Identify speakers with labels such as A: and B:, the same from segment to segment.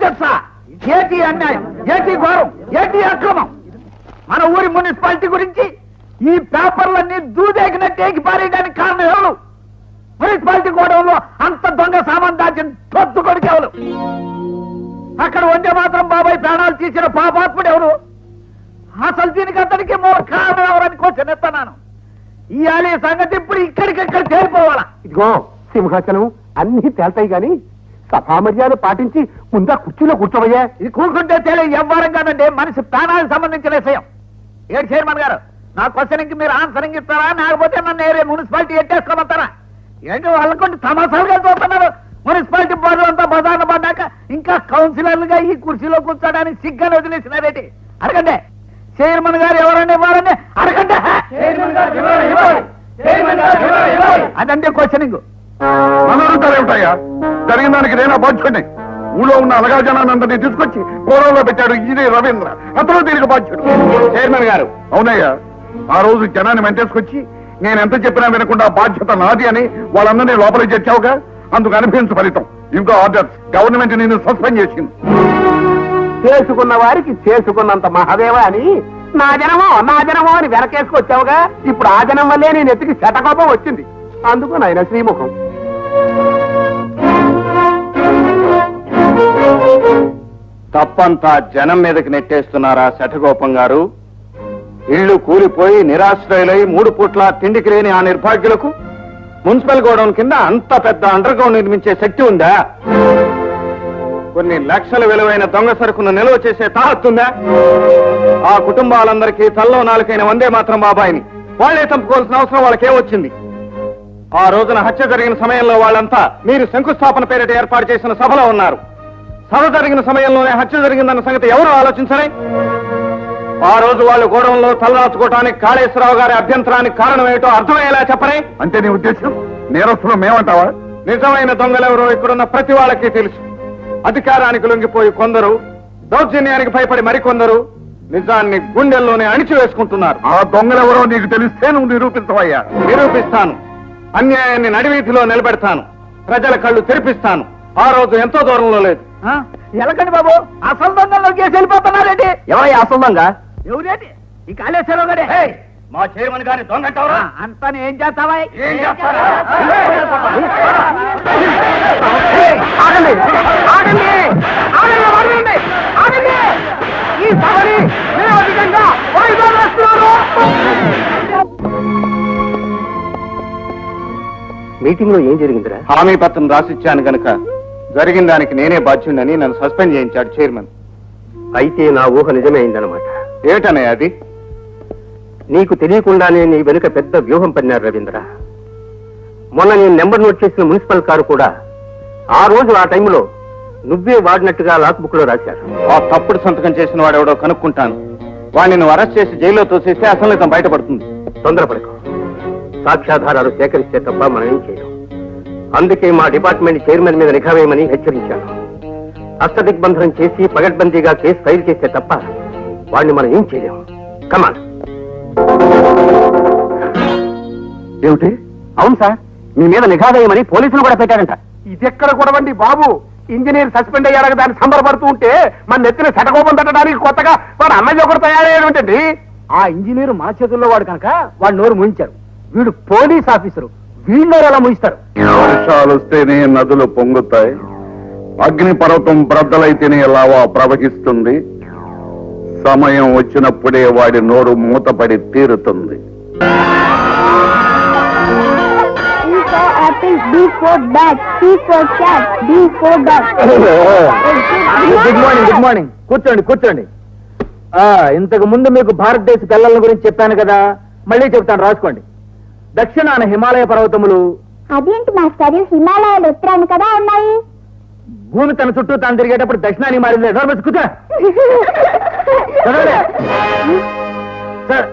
A: ఆర్డర్సా? ఏటి అన్యాయం, ఏటి ఘోరం, ఏటి అక్రమం? మన ఊరి మున్సిపాలిటీ గురించి ఈ పేపర్లన్నీ దూదేకినట్టేకి పారేయడానికి కారణం ఎవరు? మున్సిపాలిటీ గోడౌన్లో అంత దొంగ సామాన్ దాచిన తొత్తు కొడుకెవరు? అక్కడ వండే మాత్రం బాబాయ్ ప్రాణాలు తీసిన పాపాత్ముడు ఎవరు? అసలు దీనికి అతనికి కారణం ఎవరని క్వశ్చన్ ఎత్తున్నాను. ఈ ఆలయ సంగతి ఇప్పుడు ఇక్కడికెక్కడ తేలిపోవాలా?
B: ఇదిగో సింహాచలం అన్ని తేల్తాయి గాని సభామర్యాద పాటించి ముందా కుర్చీలో కూర్చోవయ్యా.
A: ఇది కూర్చుంటే తేలే ఎవ్వరం కాదండి, మనిషి ప్రాణాలకు సంబంధించిన విషయం. ఏడు చైర్మన్ గారు, నా క్వశ్చన్కి మీరు ఆన్సరింగ్ ఇస్తారా, లేకపోతే నన్ను ఏరే మున్సిపాలిటీ ఎట్టేసుకోమంటారా? ఏంటి వాళ్ళకుంటే తమాసాలుగా చూస్తున్నారు. మున్సిపాలిటీ బోర్డు అంతా బజార్లు పడ్డాక ఇంకా కౌన్సిలర్లుగా ఈ కుర్చీలో కూర్చోడానికి సిగ్గాని వదిలేసినారేటి? అడగండి చైర్మన్ గారు ఎవరండి ఇవ్వాలని అడగండి. అదంటే క్వశ్చనింగ్.
C: ఏమిటయ్యా జరిగిన దానికి నేనా బాధ్యుడిని? ఊళ్ళో ఉన్న అలగా జనానందరినీ తీసుకొచ్చి కోరంలో పెట్టాడు ఇది రవీంద్ర, అతను దీనికి బాధ్యుడు.
B: చైర్మన్ గారు.
C: అవునయ్యా, ఆ రోజు జనాన్ని వెంటేసుకొచ్చి నేను ఎంత చెప్పినా వినకుండా బాధ్యత నాది అని వాళ్ళందరినీ లోపలికి చేర్చావుగా, అందుకు అనిపించు ఫలితం. ఇంకో ఆర్డర్స్ గవర్నమెంట్ నిన్ను సస్పెండ్ చేసింది.
B: చేసుకున్న వారికి చేసుకున్నంత మహాదేవ అని నా జనమో అని వెనకేసుకొచ్చావుగా. ఇప్పుడు ఆ జనం వల్లే నేను ఎత్తికి శతకోపం వచ్చింది. అందుకు నాయన శ్రీముఖం.
D: తప్పంతా జనం మీదకి నెట్టేస్తున్నారా శఠగోపం గారు? ఇళ్లు కూలిపోయి నిరాశ్రయులై 3 పూట్ల తిండికి లేని ఆ నిర్భాగ్యులకు మున్సిపల్ గోడౌన్ కింద అంత పెద్ద అండర్ గ్రౌండ్ నిర్మించే శక్తి ఉందా? కొన్ని లక్షల విలువైన దొంగ సరుకును నిల్వ చేసే తాహత్తుందా? ఆ కుటుంబాలందరికీ తల్లో నాలుకైన వందే మాత్రం బాబాయిని వాళ్లే చంపుకోవాల్సిన అవసరం వాళ్ళకేమొచ్చింది? ఆ రోజున హత్య జరిగిన సమయంలో వాళ్ళంతా మీరు శంకుస్థాపన పేరిట ఏర్పాటు చేసిన సభలో ఉన్నారు. సభ జరిగిన సమయంలోనే హత్య జరిగిందన్న సంగతి ఎవరు ఆలోచించలే? ఆ రోజు వాళ్ళు గోడౌన్లో తలదాచుకోవటానికి కాళేశ్వరరావు గారి అభ్యంతరానికి కారణం ఏమిటో అర్థమయ్యేలా చెప్పరే?
C: అంటే నీ ఉద్దేశం నేరస్తులు మేమంటావా?
D: నిజమైన దొంగలెవరో ఇక్కడున్న ప్రతి వాళ్ళకి తెలుసు. అధికారానికి లొంగిపోయి కొందరు, దౌర్జన్యానికి భయపడి మరికొందరు నిజాన్ని గుండెల్లోనే అణిచివేసుకుంటున్నారు.
C: ఆ దొంగలెవరో నీకు తెలిస్తే నువ్వు నిరూపించవయ్యా.
D: నిరూపిస్తాను. అన్యాయాన్ని నడివీధిలో నిలబెడతాను. ప్రజల కళ్ళు తెరిపిస్తాను. ఆ రోజు ఎంతో దూరంలో లేదు.
A: ఎలకండి బాబు, అసలు దొంగల్లో కేసు వెళ్ళిపోతున్నారేంటి?
B: ఎవరయ్యా అసలు దొంగ?
A: ఎవరేంటి? ఈ కాళేశ్వరరావు గారే.
D: మా చైర్మన్ గారిని దొంగంటావరా?
A: అంతా ఏం చేస్తావా?
B: ఆగండి ఆగండి ఆగండి ఆగండి ఆగండి. ఈ సభని నిరవధికంగా వాయిదా వేస్తున్నారు. మీటింగ్ లో ఏం జరిగిందిరా?
D: హామీ పత్రం రాసిచ్చాను గనక జరిగిన దానికి నేనే బాధ్యుడని నన్ను సస్పెండ్ చేయించాడు చైర్మన్.
B: అయితే నా ఊహ నిజమే అయిందనమాట.
D: ఏటనే అది?
B: నీకు తెలియకుండానే నీ వెనుక పెద్ద వ్యూహం పన్నారు రవీంద్ర. మొన్న నేను నెంబర్ నోట్ చేసిన మున్సిపల్ కారు కూడా ఆ రోజు ఆ టైంలో నువ్వే వాడినట్టుగా లాక్ బుక్ లో రాశారు.
D: ఆ తప్పుడు సంతకం చేసిన వాడెవడో కనుక్కుంటాను. వాడిని నువ్వు అరెస్ట్ చేసి జైల్లో తోసేస్తే అసలు నిజం బయటపడుతుంది.
B: తొందరపడకు. సాక్ష్యాధారాలు సేకరిస్తే తప్ప మనం ఏం చేయడం. అందుకే మా డిపార్ట్మెంట్ చైర్మన్ మీద నిఘా వేయమని హెచ్చరించాను. అష్టదిగ్బంధనం చేసి పగడ్బందీగా కేసు ఫైల్ చేస్తే తప్ప వాడిని మనం ఏం చేయలేము. కమాన్.
C: ఏమిటి?
B: అవును సార్, మీ మీద నిఘా వేయమని పోలీసులు కూడా పెట్టారంట. ఇది ఎక్కడ కూడవండి బాబు? ఇంజనీర్ సస్పెండ్ అయ్యారని దాన్ని సంబరపడుతూ ఉంటే మన నెత్తిన శటకోపం తట్టడానికి కొత్తగా వాడు అన్నయ్య ఒకటి తయారయ్యేటండి. ఆ ఇంజనీర్ మా చేతుల్లో వాడు కనుక వాడు నోరు ముయించారు. వీడు పోలీస్ ఆఫీసరు, వీళ్ళు ఎలా ముయిస్తారు?
C: వర్షాలు వస్తేనే నదులు పొంగుతాయి, అగ్ని పర్వతం బ్రద్దలైతేనే లావా ప్రవహిస్తుంది. సమయం వచ్చినప్పుడే వాడి నోరు మూతపడి తీరుతుంది.
A: Good morning, good morning. కూర్చోండి కూర్చోండి. ఇంతకు ముందు మీకు భారతదేశ పిల్లల గురించి చెప్పాను కదా, మళ్ళీ చెప్తాను, రాసుకోండి. దక్షిణాన హిమాలయ పర్వతములు.
E: అదేంటి మాస్టర్, హిమాలయాలు ఉత్తరాన్ని కదా ఉన్నాయి.
A: భూమి తన చుట్టూ తాను తిరిగేటప్పుడు దక్షిణానికి మారింది. కూర్చో. సార్,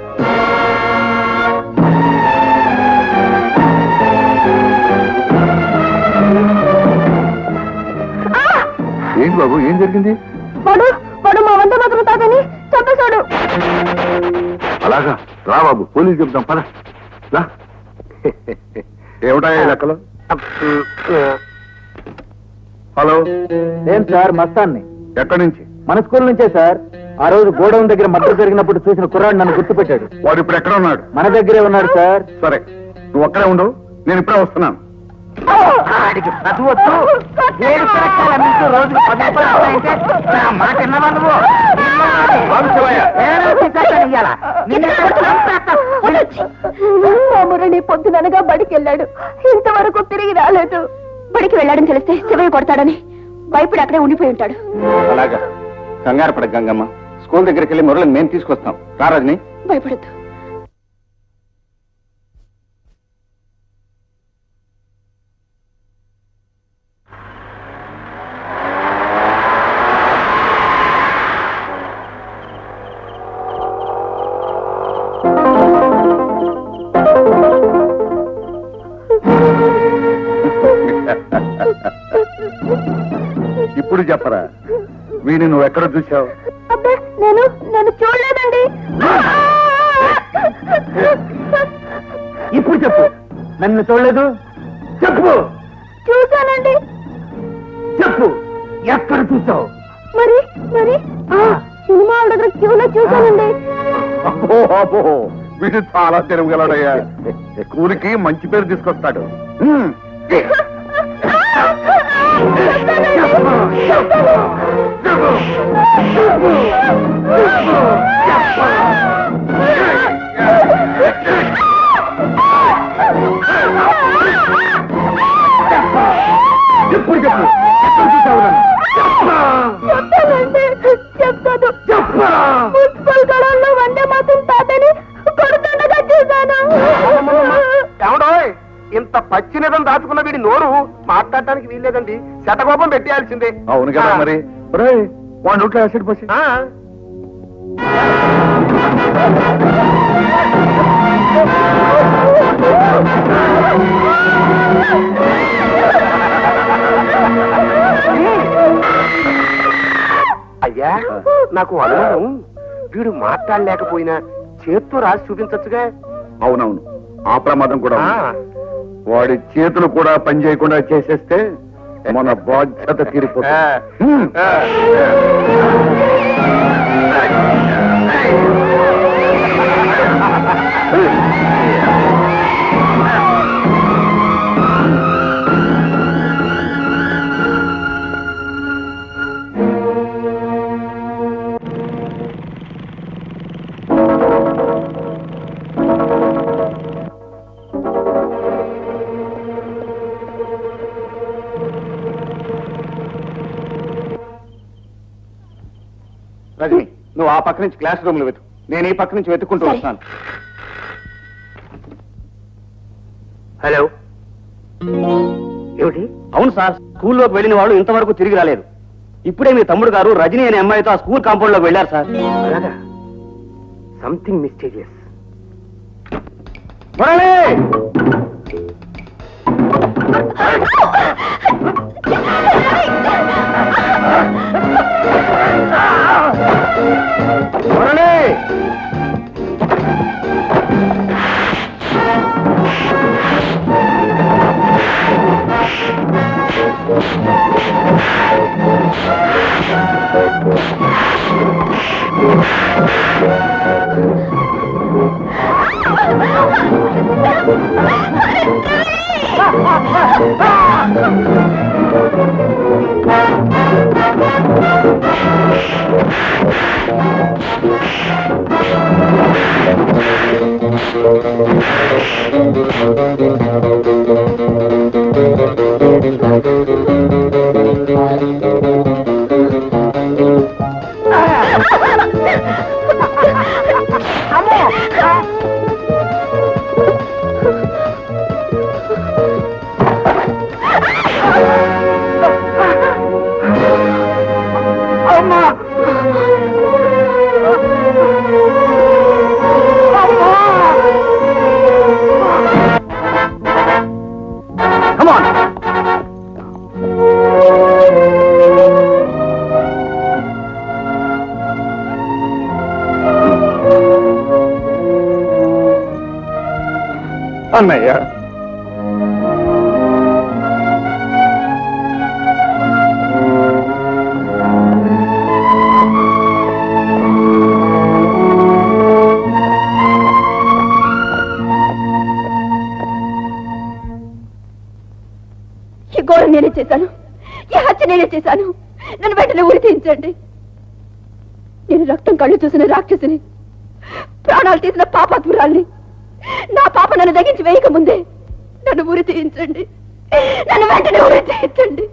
C: ఏంటి బాబు, ఏం జరిగింది?
E: వాడు వాడు మా వంట మాత్రం తాతని చంపేశాడు.
C: అలాగా? రా బాబు, పోలీసు చెప్తాం పద. ఏమిటా లెక్కలు? హలో,
A: ఏం సార్ మస్తాన్ని?
C: ఎక్కడి నుంచి?
A: మన స్కూల్ నుంచే సార్. ఆ రోజు గోడౌన్ దగ్గర మద్దతు జరిగినప్పుడు చూసిన కుర్రాడు నన్ను గుర్తుపెట్టాడు.
C: వాడు ఇప్పుడు ఎక్కడ ఉన్నాడు?
A: మన దగ్గరే ఉన్నాడు సార్.
C: సరే, నువ్వు ఒక్కడే ఉండు, నేను ఇప్పుడే వస్తున్నాను.
B: ఆడికి చదువొచ్చు, ఏడు పిలకాయలు అన్నింటిలో రోజుకు 10 రూపాయలు వస్తాయంటే నా మాట విన్నవా నువ్వు?
E: మా మురళి పొద్దుననగా బడికి వెళ్ళాడు, ఇంతవరకు తిరిగి రాలేదు. బడికి వెళ్ళాడని తెలిస్తే శివయ్య కొడతాడని భయపడి అక్కడే ఉండిపోయి ఉంటాడు.
D: అలాగా, కంగారు పడ గంగమ్మ. స్కూల్ దగ్గరికి వెళ్ళి మురళిని మేము తీసుకొస్తాం. రా రజని.
E: భయపడద్దు.
C: ఇప్పుడు చెప్పరా, వీడిని నువ్వు ఎక్కడ చూసావు?
E: అబ్బే, నేను చూడలేదండి.
A: ఇప్పుడు చెప్పు, నన్ను చూడలేదు? చెప్పు.
E: చూశానండి.
A: చెప్పు, ఎక్కడ చూసావు?
E: మరి సినిమా హాల్ దగ్గర క్యూలో చూశానండి.
C: అబ్బో అబ్బో, వీడు చాలా తిరగలడయ్యా. స్కూల్కి మంచి పేరు తీసుకొస్తాడు.
A: ఇప్పుడు చెప్పు, ఎక్కడ చూసావు నన్ను?
E: చెప్తాను. మున్సిపల్ గొడవల్లో వందే మాత్రం తాతని కొడుతుండగా చూశాను.
B: ఏమండోయ్, ఇంత పచ్చినిదం దాచుకున్న వీడి నోరు మాట్లాడటానికి వీల్లేదండి. శతకోపం పెట్టేయాల్సిందే.
C: అవును కదా మరి. వాడి నోట్లో యాసిడ్ పోసి.
B: అయ్యా, నాకు అనుమానం, వీడు మాట్లాడలేకపోయినా చేత్తో రాసి చూపించచ్చుగా.
C: అవునవును, ఆ ప్రమాదం కూడా
B: ఆ,
C: ఉంది. వాడి చేతులు కూడా పని చేయకుండా చేసేస్తే మన బాధ్యత తీరిపోతుంది.
D: రజని, నువ్వు ఆ పక్క నుంచి క్లాస్ రూమ్ లో వెతుకు, నేను ఈ పక్క నుంచి వెతుక్కుంటూ
E: సరే.
D: వస్తాను.
B: హలో, ఏమిటి?
D: అవును సార్, స్కూల్లోకి వెళ్ళిన వాళ్ళు ఇంతవరకు తిరిగి రాలేదు. ఇప్పుడే మీ తమ్ముడు గారు రజని అనే అమ్మాయితో ఆ స్కూల్ కాంపౌండ్ లోకి వెళ్ళారు సార్.
B: అలాగా, సంథింగ్ మిస్టీరియస్.
D: మురళి! మురళి!
C: అన్నయ్య,
E: చేశాను. నన్ను వెంటనే ఉరి తీయించండి. నేను రక్తం కళ్ళు చూసిన రాక్షసిని, ప్రాణాలు తీసిన పాపాత్మురాల్ని. నా పాప నన్ను దగించి వేయక ముందే నన్ను ఉరి తీయించండి. నన్ను వెంటనే ఉరి తీయించండి.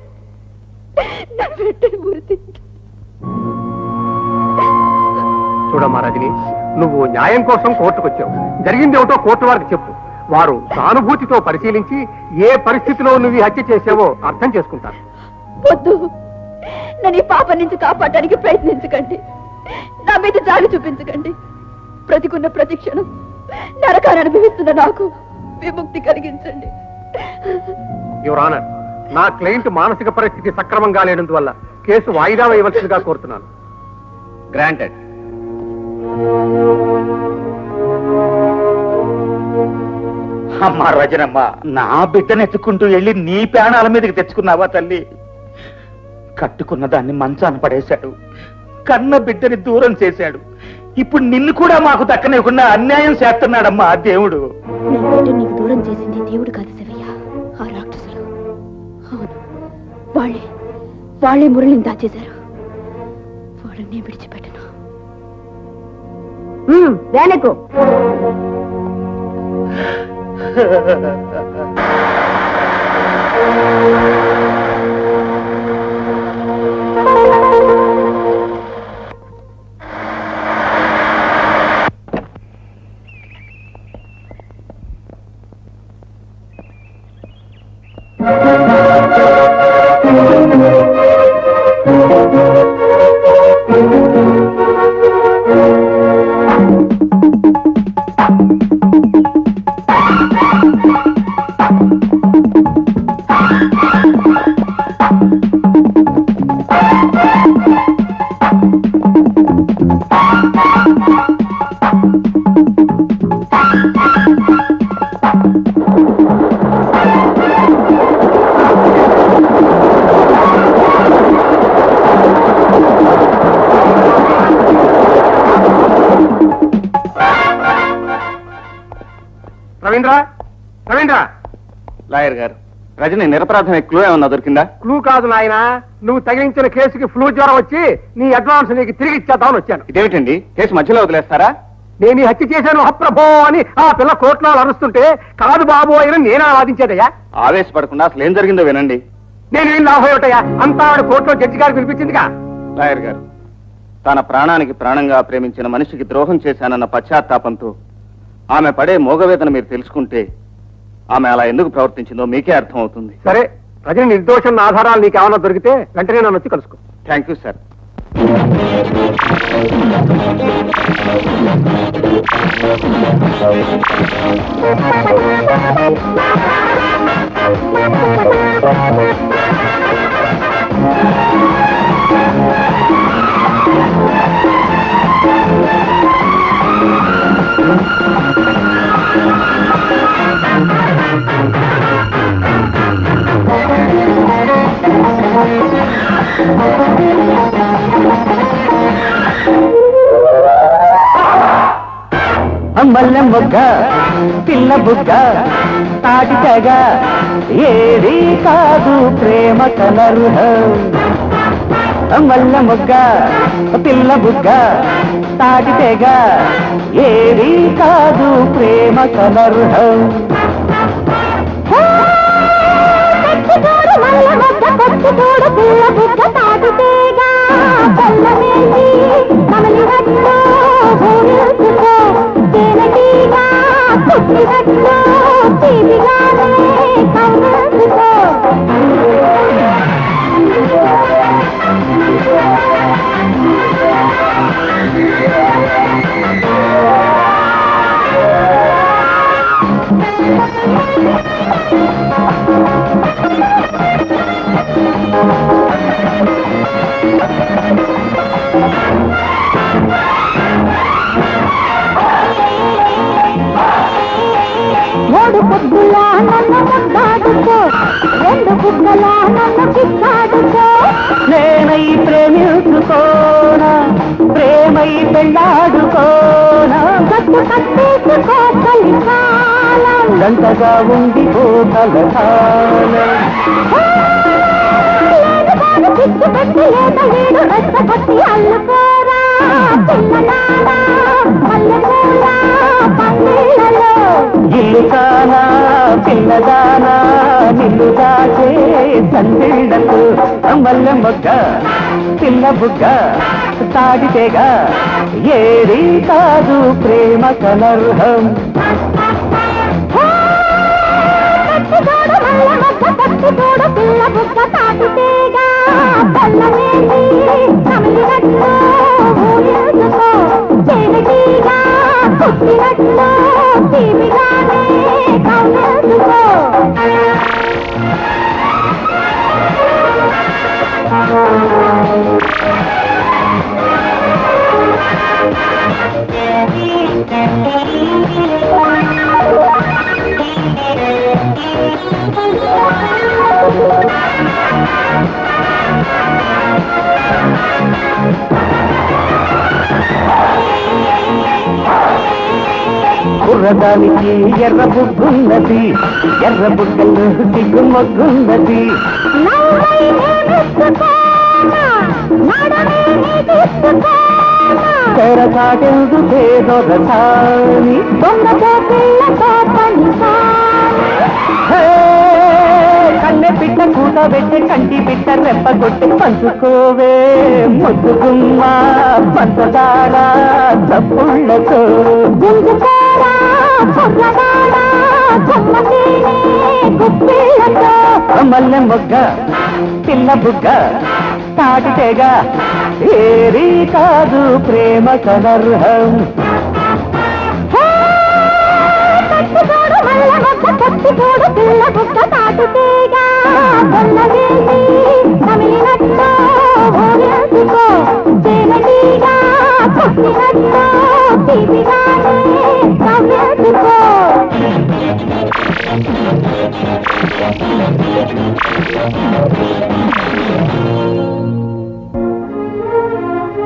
E: నన్ను వెంటనే ఉరి తీయించండి.
B: చూడమ్మా రజని, నువ్వు న్యాయం కోసం కోర్టుకొచ్చావు. జరిగిందేమిటో కోర్టు వారికి చెప్పు. వారు సానుభూతితో పరిశీలించి ఏ పరిస్థితిలో నువ్వు ఈ హత్య చేసావో అర్థం చేసుకుంటారు.
E: వద్దు, నన్ను ఈ పాపం నుంచి కాపాడడానికి ప్రయత్నించకండి. నా మీద జాలి చూపించకండి. బ్రతికున్న ప్రతి క్షణం నరకాన్ని అనుభవిస్తున్న నాకు విముక్తి కలిగించండి.
B: యువర్ ఆనర్, నా క్లయింట్ మానసిక పరిస్థితి సక్రమంగా లేనందువల్ల కేసు వాయిదా వేయవలసిందిగా కోరుతున్నాను.
D: గ్రాంటెడ్.
A: అమ్మా రజనమ్మ, నా బిడ్డను ఎత్తుకుంటూ వెళ్ళి నీ ప్రాణాల మీదకి తెచ్చుకున్నావా తల్లి? కట్టుకున్న దాన్ని మంచాన పడేశాడు, కన్న బిడ్డని దూరం చేశాడు. ఇప్పుడు నిన్ను కూడా మాకు దక్కనివ్వకుండా అన్యాయం చేస్తున్నాడమ్మా ఆ దేవుడు.
E: నా బిడ్డ నీకు దూరం చేసింది దేవుడు కాదు శివయ్య, ఆ రాక్షసులు. అవును, వాళ్ళే మురళిని దాచేశారు. వాళ్ళని విడిచిపెట్టను. వేనకు
B: రవీంద్ర,
D: లాయర్ గారు, రజని నిరపరాధమే క్లూ ఏమన్నా దొరికిందా?
B: క్లూ కాదు నాయనా, నువ్వు తగిలించిన కేసుకి ఫ్లూ జ్వరం వచ్చి నీ అడ్వాన్స్ నీకు తిరిగి ఇచ్చేద్దామని వచ్చాను.
D: ఇదేమిటండి, కేసు మధ్యలో వదిలేస్తారా?
B: నేను ఈ హత్య చేశాను అప్రభో అని ఆ పిల్ల కోర్టులో అరుస్తుంటే కాదు బాబు అని నేను ఆరాధించేదయ్యా.
D: ఆవేశపడకుండా అసలు ఏం జరిగిందో వినండి.
B: నేను ఏం లాభం ఏమిటయ్యా, అంతా ఆవిడ కోర్టులో జడ్జి గారు పిలిపించిందిగా.
D: లాయర్ గారు, తన ప్రాణానికి ప్రాణంగా ప్రేమించిన మనిషికి ద్రోహం చేశానన్న పశ్చాత్తాపంతో ఆమె పడే మోగవేదన మీరు తెలుసుకుంటే ఆమె అలా ఎందుకు ప్రవర్తించిందో మీకే అర్థం అవుతుంది.
B: సరే, రజని నిర్దోషం ఆధారాలు నీకు ఏమైనా దొరికితే వెంటనే నన్ను వచ్చి కలుసుకో.
D: Thank you sir.
A: అమ్మల్ల మొగ్గ పిల్ల బుగ్గ తాటితగా ఏది కాదు ప్రేమ కలరు. అమ్మల్ల మొగ్గ పిల్ల బుగ్గ తాటితగా ఏది కాదు ప్రేమ కలరు.
E: మూడు పొద్దులా నన్ను ముద్దాడుకో, రెండు బుగ్గలా నన్ను కిక్కాడుకో.
A: నేనై ప్రేమించుకోనా, ప్రేమై పెళ్ళాడుకోనా.
E: గట్టు కట్టేసుకో కలికాలం,
A: గంటగా ఉండిపో కలకాలం.
E: లేదు కాదు విడిచిపెట్టి లేత ఏడు రెచ్చగొట్టి అల్లుకోరా పిల్లలారా పల్లెటూళ్ళ పల్లెలలో.
F: ఇల్లు కానా పిల్లదానా నిన్ను దాచే సందిళ్ళకు మల్లె మొగ్గ పిల్ల బుగ్గ తాడితేగా ఏది కాదు ప్రేమ కలర్హం.
E: పట్టుకోడు పిల్ల బుగ్గ తాటితేగా బెల్లమేసి నమిలినట్లు ఊరేసుకో చెవిటిగా పుట్టినట్లు తీపిగానే కౌలేసుకో.
F: కుర్రదానికి ఎర్ర బుగ్గున్నది ఎర్ర బుగ్గలు సిగ్గు మొగ్గున్నది. తెరచాటెందు రసాని కన్నె పిట్ట కూత పెట్టే కంటి పిట్ట రెప్ప కొట్టి పంచుకోవే ముద్దుగుమ్మ పంచదార చప్పుళ్ళతో. మల్లె మొగ్గ పిల్ల బుగ్గ తాటితేగా ఏరీ కాదు ప్రేమ కలర్హం.
E: పట్టుకోడు పిల్ల బుగ్గ తాటితేగా బెల్లమేసి నమిలినట్లు ఊరేసుకో చెవిటిగా పుట్టినట్లు తీపిగానే కౌలేసుకో.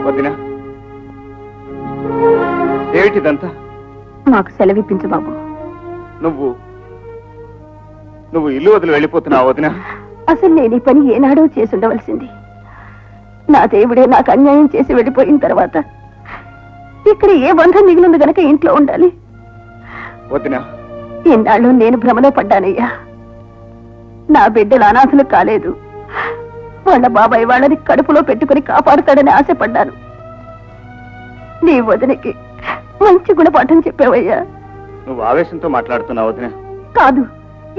D: వదినా ఏమిటిదంతా?
E: మాకు సెలవిప్పించు బాబు.
D: నువ్వు ఇల్లు వదిలి వెళ్ళిపోతున్నావు వదినా?
E: అసలు నేను ఈ పని ఏనాడో చేసి ఉండవలసింది. నా దేవుడే నాకు అన్యాయం చేసి వెళ్ళిపోయిన తర్వాత ఇక్కడ ఏ బంధం మిగిలింది గనక ఇంట్లో ఉండాలి.
D: వదినా
E: ఇన్నాళ్ళు నేను భ్రమలో పడ్డానయ్యా. నా బిడ్డలు అనాథలు కాలేదు. వాళ్ళ బాబాయ్ వాళ్ళని కడుపులో పెట్టుకుని కాపాడుతాడని ఆశపడ్డాను. నీ వదినికి మంచి గుణపాఠం చెప్పావయ్యా.
D: నువ్వు ఆవేశంతో మాట్లాడుతున్నావు వదినా?
E: కాదు,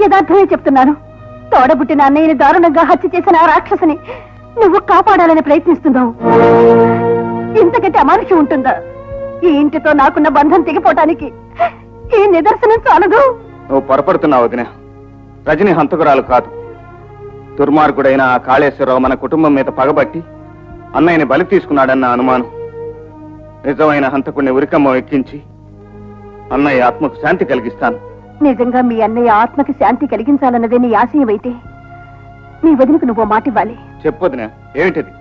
E: యథార్థమే చెప్తున్నాను. తోడబుట్టిన అన్నయ్యని దారుణంగా హత్య చేసిన ఆ రాక్షసుని నువ్వు కాపాడాలని ప్రయత్నిస్తున్నావు. ఇంతకంటే అమానుషం ఉంటుందా? ఈ ఇంటితో నాకున్న బంధం తెగిపోవటానికి ఈ నిదర్శనం చాలదు.
D: నువ్వు పొరపడుతున్నావు వదినా. రజని హంతకురాలు కాదు. దుర్మార్గుడైన ఆ కాళేశ్వరరావు మన కుటుంబం మీద పగబట్టి అన్నయ్యని బలి తీసుకున్నాడన్న అనుమానం. నిజమైన హంతకుడిని ఉరికమ్మ ఎక్కించి అన్నయ్య ఆత్మకు శాంతి కలిగిస్తాను.
E: నిజంగా మీ అన్నయ్య ఆత్మకి శాంతి కలిగించాలన్నదే నీ ఆశయం అయితే నీ వదినకు నువ్వు మాట ఇవ్వాలి.
D: చెప్పొదినా, ఏమిటది?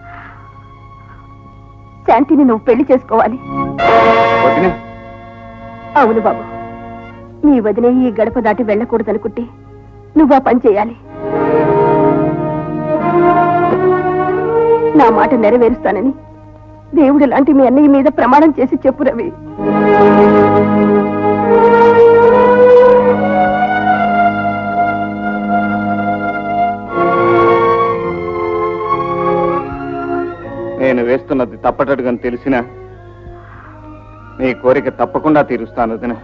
E: శాంతిని నువ్వు పెళ్లి చేసుకోవాలి.
D: వదినా?
E: అవును బాబు, నీ వదిలే ఈ గడప దాటి వెళ్ళకూడదనుకుంటే నువ్వు ఆ పని చేయాలి. నా మాట నెరవేరుస్తానని దేవుడు లాంటి మీ అన్నయ్య మీద ప్రమాణం చేసి చెప్పు రవి.
D: నేను వేస్తున్నది తప్పటడుగని తెలిసినా నీ కోరిక తప్పకుండా తీరుస్తాను వదినా.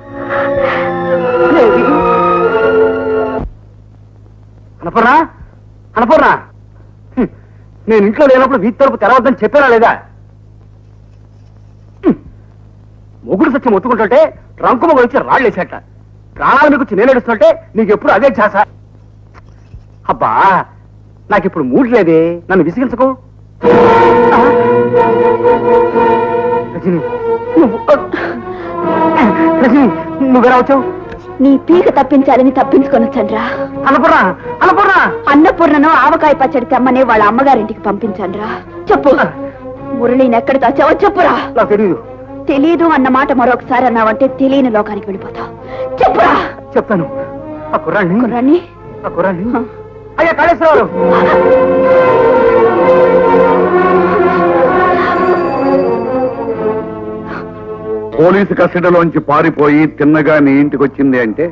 B: అనపూర్ణ, అనపూర్ణ, నేను ఇంట్లో లేనప్పుడు వీధి తలుపు తెరవద్దని చెప్పానా లేదా? మొగుడు సత్యం ఒత్తుకుంటుంటే రంకుమ వచ్చి రాళ్ళేసేట. ప్రాణాల మీకు వచ్చి నేను ఏడుస్తుంటే నీకెప్పుడు అదే ఛాస. అబ్బా, నాకిప్పుడు మూడ్ లేదే, నన్ను విసిగించకు. రజని, రజని, నువ్వెలా వచ్చావు?
E: నీ పీక తప్పించాలని తప్పించుకొనొచ్చండ్రా.
B: అన్నపూర్ణ, అన్నపూర్ణ,
E: అన్నపూర్ణను ఆవకాయ పచ్చడి తెమ్మనే వాళ్ళ అమ్మగారింటికి పంపించండ్రా. చెప్పు, మురళిని ఎక్కడ దాచావో చెప్పురా.
B: నాకు తెలియదు.
E: తెలీదు అన్న మాట మరొకసారి అన్నావంటే తెలియని లోకానికి వెళ్ళిపోతావు. చెప్పురా.
B: చెప్తాను. ఆ కుర్రాన్ని,
E: కుర్రాన్ని,
B: ఆ కుర్రాన్ని. అయ్యా కాళేశ్వరరావు,
C: పోలీసు కస్టడీలోంచి పారిపోయి తిన్నగా నీ ఇంటికి వచ్చింది అంటే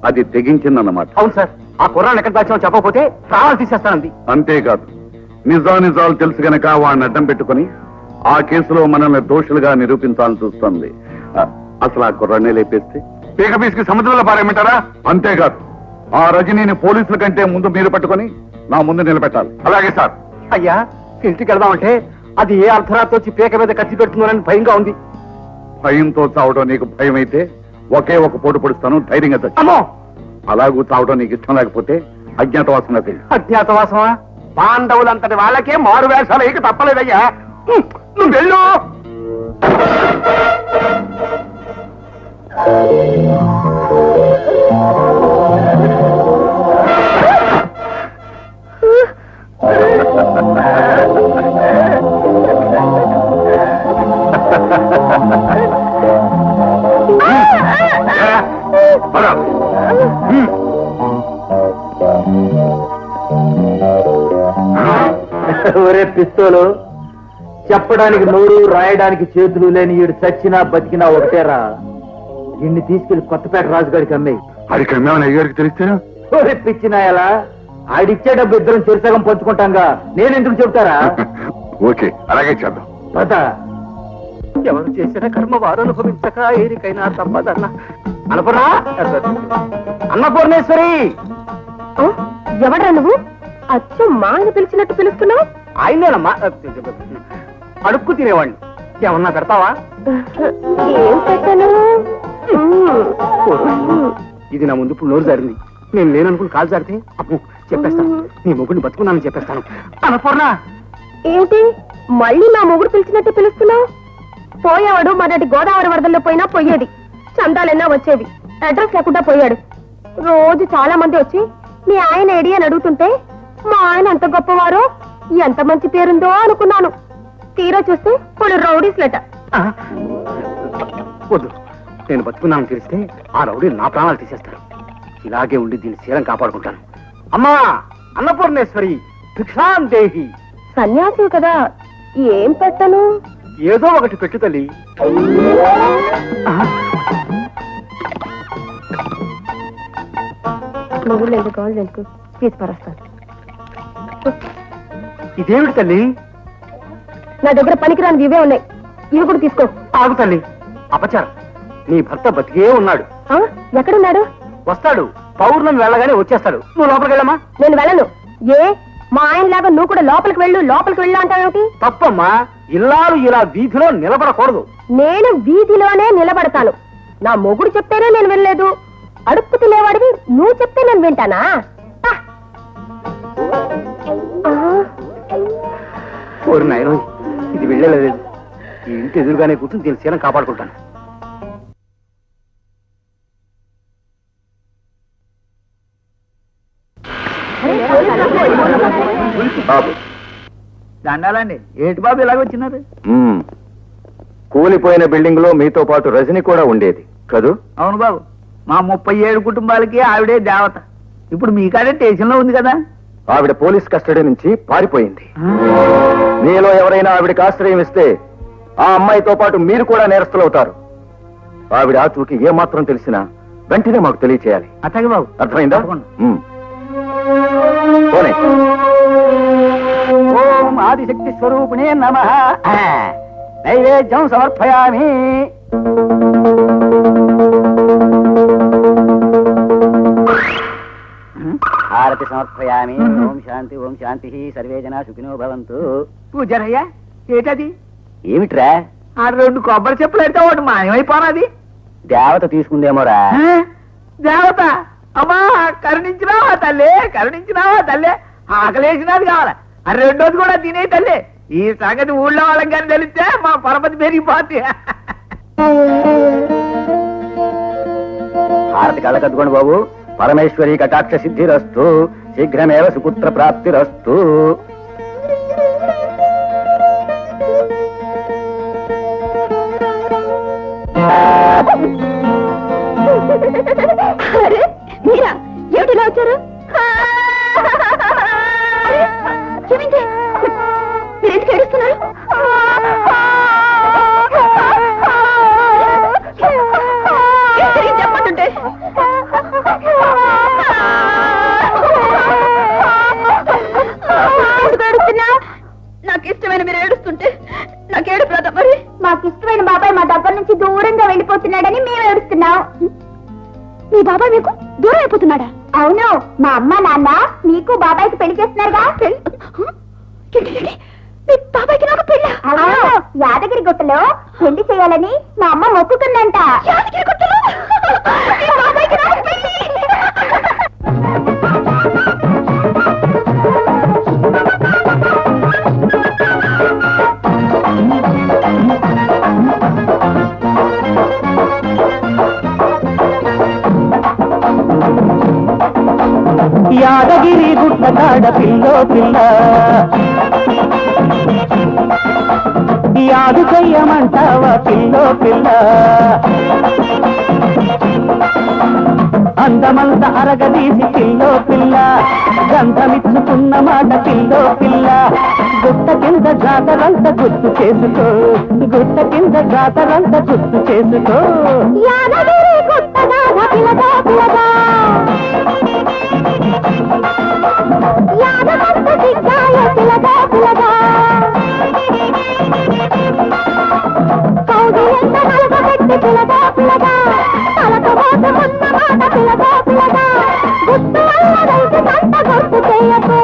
C: అది తెగించిందన్నమాట.
B: అవును సార్, ఆ కుర్రాన్ని ఎక్కడ దాచామో చెప్పకపోతే ప్రాణాలు తీసేస్తానంది.
C: అంతేకాదు, నిజాలు తెలుసు గనక వాడిని అడ్డం పెట్టుకుని ఆ కేసులో మనల్ని దోషులుగా నిరూపించాలని చూస్తుంది. అసలు ఆ కుర్రాన్ని లేపేస్తే పీక పీసుకి సముద్రంలో పారేయమంటారా? అంతేకాదు, ఆ రజనీని పోలీసుల కంటే ముందు మీరు పట్టుకొని నా ముందు నిలబెట్టాలి.
B: అలాగే సార్. అయ్యా, ఇంటికి వెళ్దామంటే అది ఏ అర్ధరాత్రి వచ్చి పీక మీద ఖర్చు పెడుతుందని భయంగా ఉంది.
C: భయంతో చావడం నీకు భయం అయితే ఒకే ఒక పోటు పొడుస్తాను, ధైర్యంగా తెచ్చు.
B: అమ్మో,
C: అలాగూ చావడం నీకు ఇష్టం లేకపోతే అజ్ఞాతవాసంగా పెళ్ళి.
B: అజ్ఞాతవాసమా? పాండవులంతటి వాళ్ళకే మారు వేషాలు ఇక తప్పలేదయ్యా. నువ్వు వెళ్ళు.
A: ఒరే పిస్తోలు, చెప్పడానికి నోరు, రాయడానికి చేతులు లేని ఈడు చచ్చినా బతికినా ఒకటేరా. ఇన్ని తీసుకెళ్లి కొత్తపేట రాజుగారికి అమ్మాయి.
C: అది కమ్మేమని అయ్యారికి తెలిస్తే
A: ఒరే పిచ్చినాయలా, ఆడిచ్చే డబ్బు ఇద్దరం చెరుసగం పంచుకుంటాంగా, నేనెందుకు చెబుతారా?
C: ఓకే, అలాగే చేద్దాం.
A: పద.
B: ఎవరు చేసిన కర్మ వారు అనుభవించక ఏరికైనా తప్పదన్న. అన్నపూర్ణ, అన్నపూర్ణేశ్వరి.
E: ఎవడ్రా నువ్వు? అచ్చు మా ఆయన పిలిచినట్టు పిలుస్తున్నావు?
B: ఆయనేనమ్మా, అడుక్కు తినేవాడిని. ఏమన్నా పెడతావా?
E: ఏం పెట్టను?
B: ఇది నా ముందు ఇప్పుడు నోరు జారింది. నేను లేననుకుని కాలు జారితే అప్పు చెప్పేస్తాను. నీ మొగుడిని బతుకున్నానని చెప్పేస్తాను. అన్నపూర్ణ.
E: ఏమిటి మళ్ళీ నా మొగుడు పిలిచినట్టు పిలుస్తున్నావు? పోయేవాడు మొదటి గోదావరి వరదల్లో పోయినా పోయేది, చందాలెన్నా వచ్చేవి. అడ్రస్ లేకుండా పోయాడు. రోజు చాలా మంది వచ్చి మీ ఆయన ఏడి అని అడుగుతుంటే మా ఆయన ఎంత గొప్పవారో, ఎంత మంచి పేరుందో అనుకున్నాను. తీరా చూస్తే వాళ్ళు రౌడీస్లట.
B: వద్దు, నేను బతుకున్నానని తెలిస్తే ఆ రౌడీలు నా ప్రాణాలు తీసేస్తారు. ఇలాగే ఉండి దీన్ని శీలం కాపాడుకుంటాను. అమ్మా అన్నపూర్ణేశ్వరి, భిక్షాం దేహి.
E: సన్యాసి కదా, ఏం పెట్టను?
B: ఏదో ఒకటి పెట్టు తల్లి.
E: మొగుళ్ళు ఎందుకు కావాలి ఎందుకు తీసుకురస్తాను.
B: ఇదేమిటి తల్లి?
E: నా దగ్గర పనికిరాని ఇవే ఉన్నాయి, ఇవి కూడా తీసుకో.
B: ఆగు తల్లి, అపచారం. నీ భర్త బతికే ఉన్నాడు.
E: ఎక్కడున్నాడు?
B: వస్తాడు, పౌర్ణమి వెళ్ళగానే వచ్చేస్తాడు. నువ్వు లోపలికి వెళ్ళమ్మా.
E: నేను వెళ్ళను. ఏ మా ఆయన లాగా నువ్వు కూడా లోపలికి వెళ్ళు అంటావేమిటి?
B: తప్పమ్మా, ఇల్లాలు ఇలా వీధిలో నిలబడకూడదు.
E: నేను వీధిలోనే నిలబడతాను. నా మొగుడు చెప్తేనే నేను వెళ్ళలేదు. అడుక్కు తినేవాడివి నువ్వు చెప్తే నేను వింటానా?
B: ఓరి నాయనో, ఇది వెళ్ళలేదు. ఈ ఇంటి ఎదురుగానే కూర్చుని దీని శీలం కాపాడుకుంటాను.
A: దండాలండి. ఏంటి బాబు ఇలాగ వచ్చినారు?
D: కూలిపోయిన బిల్డింగ్ లో మీతో పాటు రజని కూడా ఉండేది కదూ?
A: అవును బాబు, మా 37 కుటుంబాలకి ఆవిడే దేవత. ఇప్పుడు మీకాడే స్టేషన్ లో ఉంది కదా.
D: ఆవిడ పోలీస్ కస్టడీ నుంచి పారిపోయింది. మీలో ఎవరైనా ఆవిడకి ఆశ్రయం ఇస్తే ఆ అమ్మాయితో పాటు మీరు కూడా నేరస్తులవుతారు. ఆవిడ ఆచూకి ఏమాత్రం తెలిసినా వెంటనే మాకు తెలియచేయాలి.
A: అట్లాగే బాబు.
D: అర్థమైందా? పోనీ.
A: ఓం ఆదిశక్తి స్వరూపిణే నమః. నైవేద్యం సమర్పయామి.
F: హారతి సమర్పయామి. ఓం శాంతి సర్వే జనా సుఖినో భవంతు.
A: పూజారయ్యా, ఏటది?
F: ఏమిట్రా?
A: ఆ 2 కొబ్బరి చెప్పులు అయితే ఒకటి మాయమైపోనాది.
F: దేవత తీసుకుందేమోరా.
A: దేవత? అమ్మా కరుణించినావా తల్లి, కరుణించినావా తల్లి. ఆకలేసినది కావాలా, ఆ రెండోది కూడా తినే తల్లి. ఈ సంగతి ఊళ్ళో వాళ్ళకి కానీ తెలిస్తే మా పరపతి పెరిగిపోద్ది.
F: హారతి కళ్ళకద్దుకోండి బాబు. పరమేశ్వరి కటాక్ష సిద్ధిరస్తు. శీఘ్రమేవ సుపుత్ర ప్రాప్తిరస్తు.
E: మీరా ఏమిటి ఇలా వచ్చారు? మీరెందుకు ఏడుస్తున్నారు? మీ బాబాయ్ మీకు దూరం అయిపోతున్నాడా? అవును, మా అమ్మ నాన్న నీకు బాబాయ్కి పెళ్లి చేస్తున్నారుగా. మీ బాబాయ్కి నాకు పెళ్ళ? యాదగిరి గుట్టలో పెళ్లి చేయాలని మా అమ్మ మొక్కుకుందంట. యాదగిరి గుట్టలో మీ బాబాయ్కి నాకు పెళ్లి.
G: యాదగిరి గుట్ట కాడ పిల్లో పిల్ల యాదు చెయ్యమంటావా పిల్లో పిల్ల అందమంత అరగదీసి పిల్లో పిల్ల గంధమిచ్చుకున్న మాట పిల్లో పిల్ల గుట్ట కింద జాతరంత గుర్తు చేసుకో గుట్ట కింద జాతరంత గుర్తు చేసుకో
E: యాదగిరి గుట్టగా పిలగా పిలగా యాదవంత దిగ్గాయ పిలగా పిలగా కౌగిలింత నలగబెట్టి పిలగా పిలగా తలకబోత మున్న మాట పిలగా పిలగా గుట్టు వల్ల రైతు సంత గుర్తు చేయకు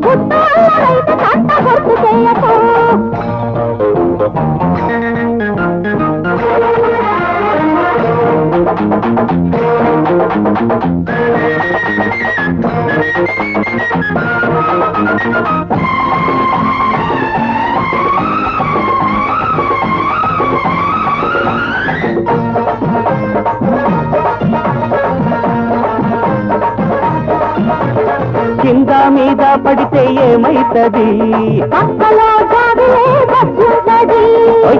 E: గుట్టు వల్ల రైతు సంత గుర్తు చేయకు
G: కింద మీద పడితే ఏమైతది
E: పక్కలో జాబిలే బస్సున్నది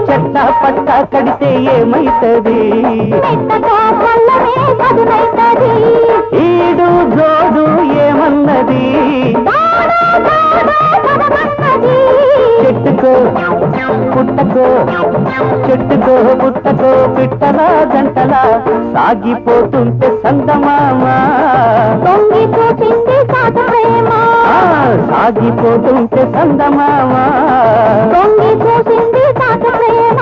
G: చెట్ట పట్ట కడితే ఏమైతది
E: మెత్తగా పల్లమే చదువైతది
G: ఈడు జోడు ఏమన్నది చెట్టుకో పుట్టకో చెట్టుకో పుట్టకో పిట్టలా జంటలా సాగిపోతుంటే సందమామ
E: తొంగి చూసింది సాధమేమ
G: సాగిపోతుంటే సందమామ
E: తొంగి చూసింది సాధమేమ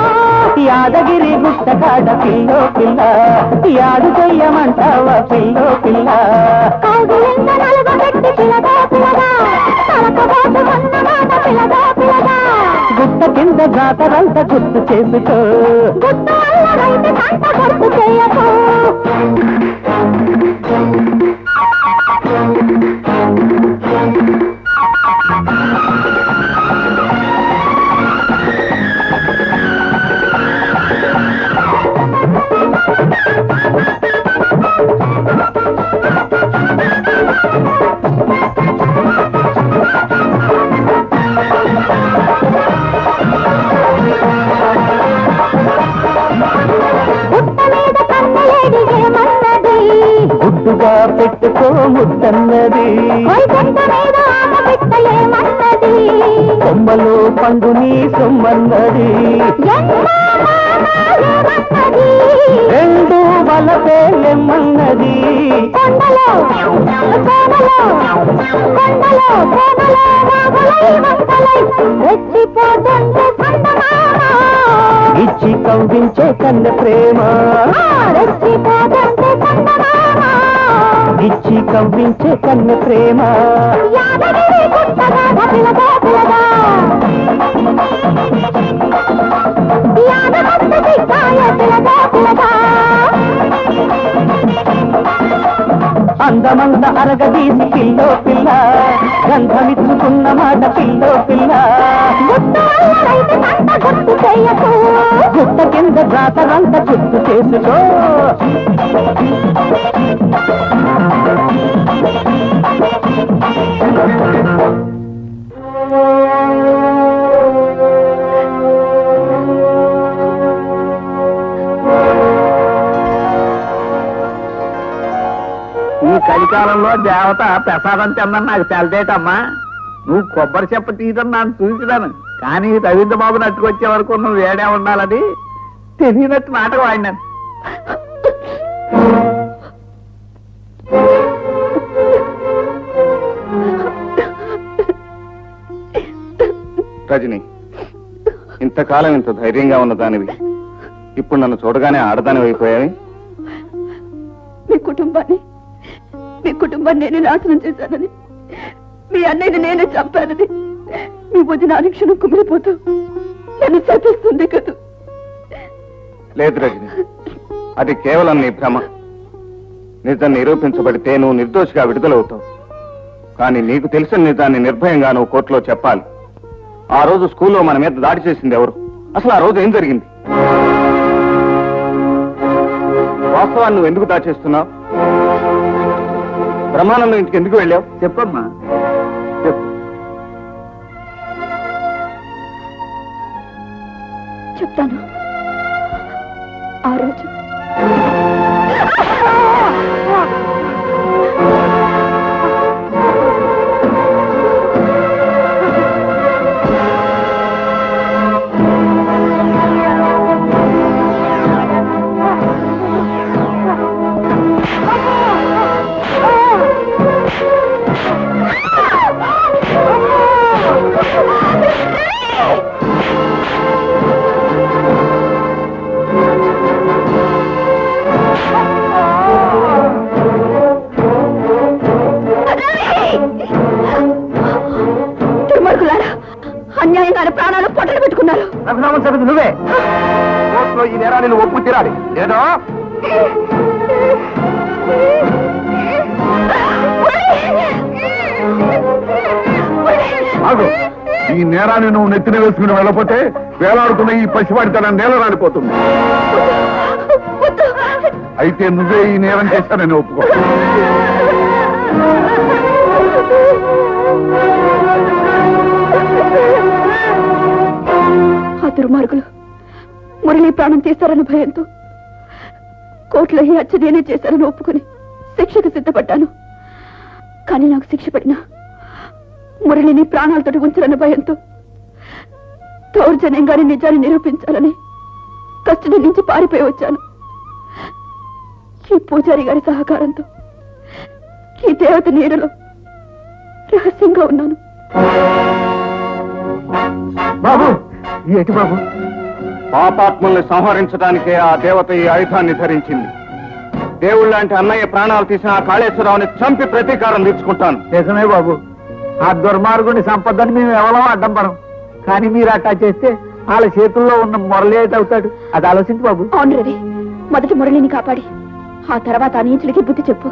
G: యాదగిరి గుట్ట కాడ పిల్లో పిల్ల యాడు చెయ్యమంటావా పిల్లో పిల్ల
E: కౌగిలింత నలుగబెట్టి పిలగా పిలగా తలకబోత ఉన్న మాట పిలగా పిలగా
G: గుట్ట కింద జాతరంత గుర్తు చేసుకో
E: గుట్టు వల్ల రైతు సంత గుర్తు చేయకు గుట్ట మీద కన్నలేడి ఏమన్నది
G: గుడ్డుగా పెట్టుకో ముద్దన్నది
E: గుట్ట మీద ఆమె బిడ్డ ఏమన్నది
G: కొమ్మలో పండుని సొమ్మన్నది
E: ఏమన్నది
G: రెండు బలపేలెమ్మన్నది
E: కొండలో కోనలో కొండలో కోనలో వాగులై వంకలై రెచ్చిపోతుంటే చందమామ
G: ఇచ్చి కవ్వించే కన్న ప్రేమ
E: రెచ్చిపోతుంటే చందమామ
G: ఇచ్చి కవ్వించే కన్న ప్రేమ
E: యాదగిరి గుట్టగా పిలగా పిలగా యాదవంత దిగ్గాయ పిలగా పిలగా
G: అందమంద అరగదీసి పిల్లో పిల్ల గంధమిచ్చుకున్న మాట పిల్లో పిల్ల
E: గుట్టు వల్ల రైతు సంత గుర్తు చేయకు
G: గుట్ట కింద జాతరంత గుర్తు చేసుకో
A: ఈ కలికాలంలో దేవత ప్రసాదం తిందని నాకు తెలదేటమ్మా. నువ్వు కొబ్బరి చెప్ప తీయడం నన్ను చూసినాను, కానీ రవీంద్ర బాబు నట్టుకొచ్చే వరకు నువ్వు వేడే ఉండాలని తెలియనట్టు నాటకం ఆడినాను.
D: రజని, ఇంతకాలం ఇంత ధైర్యంగా ఉన్న దానివి ఇప్పుడు నన్ను చూడగానే ఆడదాని అయిపోయావి.
E: మీ కుటుంబం కుటుంబాన్ని నేనే నాశనం చేశానని, మీ అన్నయ్యని నేనే చంపానని మీ వదిన అనుక్షణం కుమిలిపోతూ నన్ను చదివిస్తుంది కదా.
D: లేదు రజని, అది కేవలం నీ భ్రమ. నిజం నిరూపించబడితే నువ్వు నిర్దోషిగా విడుదలవుతావు. కానీ నీకు తెలిసిన నిజాన్ని నిర్భయంగా నువ్వు కోర్టులో చెప్పాలి. ఆ రోజు స్కూల్లో మన మీద దాడి చేసింది ఎవరు? అసలు ఆ రోజు ఏం జరిగింది? వాస్తవాన్ని నువ్వు ఎందుకు దాచేస్తున్నావు? బ్రహ్మానందం ఇంటికి ఎందుకు వెళ్ళావు?
A: చెప్పమ్మా, చెప్పు.
E: చెప్తాను. ఆ రోజు అన్యాయంగా ప్రాణాలు పొట్టలు పెట్టుకున్నారు.
B: నువ్వే కోర్టులో ఈ నేరాన్ని నువ్వు ఒప్పు తీరాలి. ఏదో
C: ఈ నేరాన్ని నువ్వు నెత్తిన వేసుకుని వెళ్ళపోతే వేలాడుతున్న ఈ పసివాడి తన నేల రాలిపోతుంది. అయితే నువ్వే ఈ నేరం చేశానని ఒప్పుకో.
E: ఆ దుర్మార్గులు మురళి ప్రాణం తీస్తారన్న భయంతో కోర్టులో ఈ హత్య నేనే చేశారని ఒప్పుకుని శిక్షకు సిద్ధపడ్డాను. కానీ నాకు శిక్ష పడినా మురళిని ప్రాణాలతో ఉంచాలన్న భయంతో దౌర్జన్యంగానే నిజాన్ని నిరూపించాలని కస్టడీ నుంచి పారిపోయి వచ్చాను. ఈ పూజారి గారి సహకారంతో ఈ దేవత నీడలో రహస్యంగా ఉన్నాను.
A: బాబు, ఏంటి బాబు?
D: పాపాత్ముల్ని సంహరించడానికే ఆ దేవత ఈ ఆయుధాన్ని ధరించింది. దేవుళ్ళంటే అన్నయ్య ప్రాణాలు తీసిన ఆ కాళేశ్వరరావుని చంపి ప్రతీకారం తీర్చుకుంటాను.
A: నిజమే బాబు, ఆ దుర్మార్గుని సంపదని మేము ఎవరో అడ్డం పడం. కానీ మీరు అట్టా చేస్తే వాళ్ళ చేతుల్లో ఉన్న మురళి అయితే అవుతాడు. అది ఆలోచించు బాబు.
E: అవును రవి, మొదటి మురళిని కాపాడి ఆ తర్వాత ఆ నీచులకి బుద్ధి చెప్పు.